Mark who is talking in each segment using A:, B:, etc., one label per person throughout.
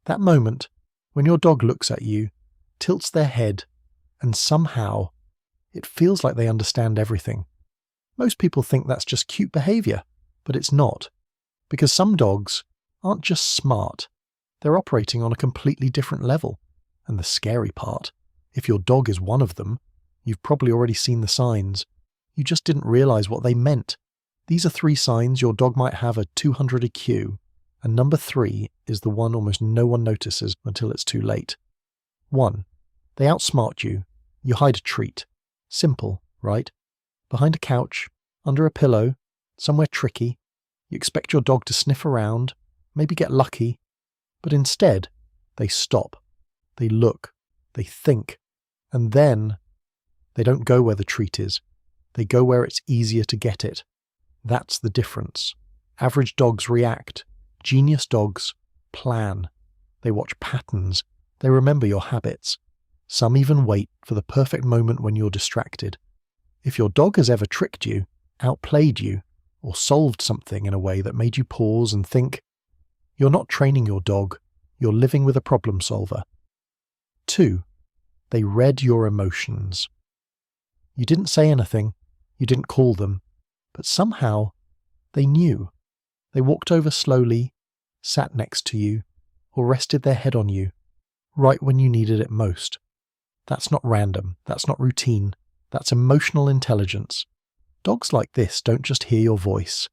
A: That moment when your dog looks at you, tilts their head, and somehow it feels like they understand everything. Most people think that's just cute behavior, but it's not. Because some dogs aren't just smart, they're operating on a completely different level. And the scary part, if your dog is one of them, you've probably already seen the signs. You just didn't realize what they meant. These are 3 signs your dog might have a 200 EQ, and number 3 is the one almost no one notices until it's too late. 1. They outsmart you. You hide a treat. Simple, right? Behind a couch, under a pillow, somewhere tricky. You expect your dog to sniff around, maybe get lucky, but instead, they stop. They look. They think. And then, they don't go where the treat is. They go where it's easier to get it. That's the difference. Average dogs react. Genius dogs plan. They watch patterns. They remember your habits. Some even wait for the perfect moment when you're distracted. If your dog has ever tricked you, outplayed you, or solved something in a way that made you pause and think, you're not training your dog, you're living with a problem solver. 2. They read your emotions. You didn't say anything, you didn't call them, but somehow they knew. They walked over slowly, sat next to you, or rested their head on you, right when you needed it most. That's not random, that's not routine, that's emotional intelligence. Dogs like this don't just hear your voice.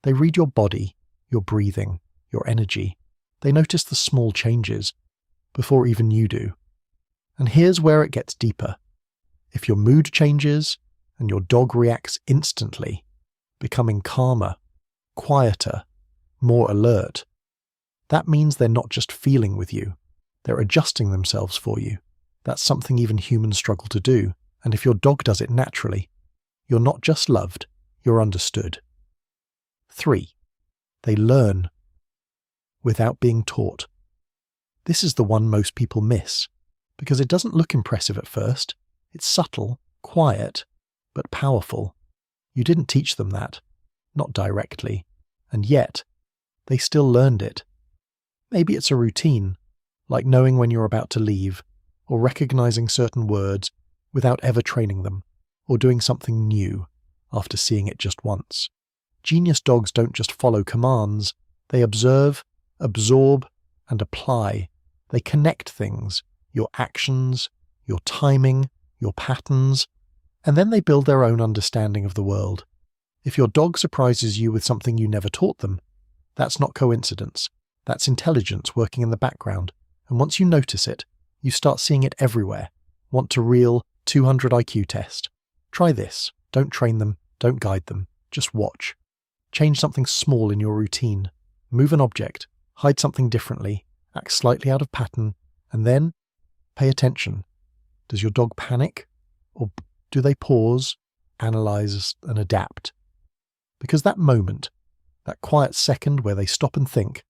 A: They read your body, your breathing, your energy. They notice the small changes before even you do. And here's where it gets deeper. If your mood changes and your dog reacts instantly, becoming calmer, quieter, more alert, that means they're not just feeling with you, they're adjusting themselves for you. That's something even humans struggle to do, and if your dog does it naturally, you're not just loved, you're understood. 3. They learn without being taught. This is the one most people miss, because it doesn't look impressive at first. It's subtle, quiet, but powerful. You didn't teach them that, not directly, and yet they still learned it. Maybe it's a routine, like knowing when you're about to leave, or recognizing certain words without ever training them, or doing something new after seeing it just once. Genius dogs don't just follow commands, they observe, absorb, and apply. They connect things, your actions, your timing, your patterns, and then they build their own understanding of the world. If your dog surprises you with something you never taught them, that's not coincidence. That's intelligence working in the background, and once you notice it, you start seeing it everywhere. Want a real 200 IQ test? Try this. Don't train them, don't guide them, just watch. Change something small in your routine. Move an object, hide something differently, act slightly out of pattern, and then pay attention. Does your dog panic? Or do they pause, analyze, and adapt? Because that moment, that quiet second where they stop and think,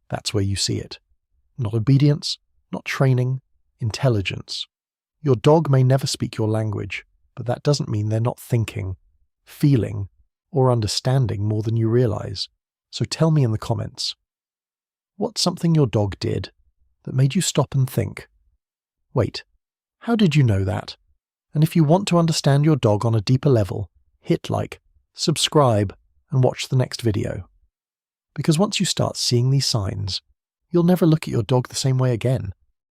A: that's where you see it. Not obedience, not training, intelligence. Your dog may never speak your language, but that doesn't mean they're not thinking, feeling, or understanding more than you realize. So tell me in the comments, what's something your dog did that made you stop and think, wait, how did you know that? And if you want to understand your dog on a deeper level, hit like, subscribe, and watch the next video. Because once you start seeing these signs, you'll never look at your dog the same way again.